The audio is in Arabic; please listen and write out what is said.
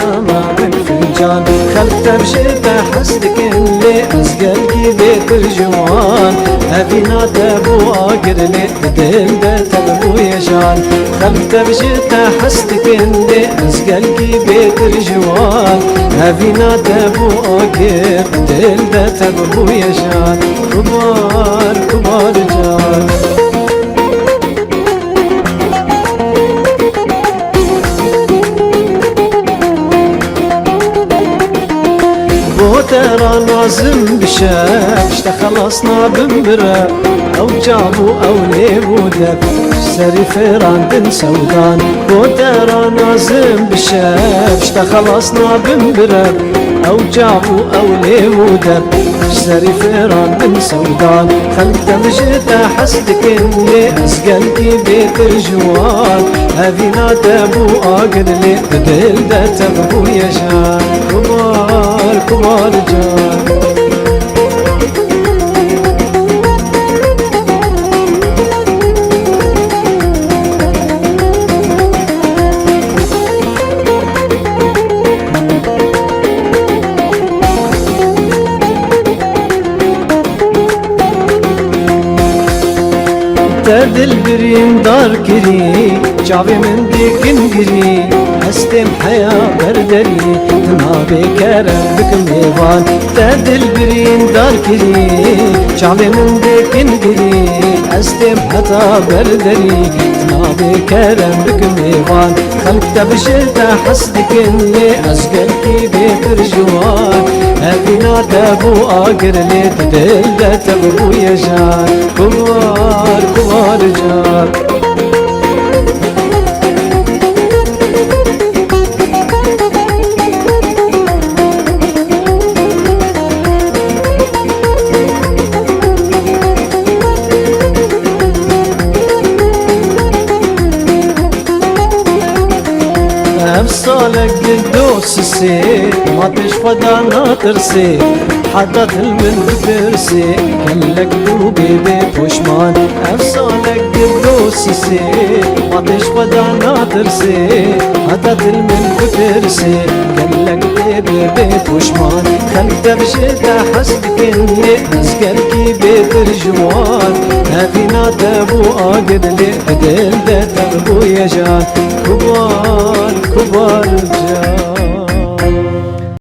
سما من فنجان خلت بشتا حسدك اللي أزقل بيت الجوان هفينا تبو آقر لي دل تبو يجان خلت بشتا حسدك اللي أزقل بيت الجوان هفينا تبو آقر دل تبو يجان كبار كبار جان ترى نازم بشاش تخلصنا بمبرة أو جابو أو ليبو دب سري فيران بن سودان ترى نازم بشاش تخلصنا بمبرة أو جابو أو ليبو دب سري فيران بن سودان خلت مجد حسدك اللي أسقلتي بيت الجوان هذينا تبو آقر لي بدل دا تبو يجان كبار كبار جان دل بریم دار کری جاوی من دیکن گری هستم حیا بردری تما بکرم بکم ایوان دل بریم دار کری جاوی من دیکن گری هستم حتا بردری تما بکرم بکم ایوان خلقت بشتا حسدك اللي أزقل کی بيتر جوان هدينا تبو آقر لي تدل تبو يجان كبار كبار جان أفصالك قدوس السي ما تشفى ناطرسي حتى تلمن بترسي كلك دوبي بيت وشمان أفصالك قدوس السي ما تشفى ناطرسي حتى تلمن بترسي كلك دوبي بيت وشمان خلت بشتا حسدك اللي أسكركي بيت الجوان هفينا تبو آقر لي بدل دا تبو يجان كبار كبار جان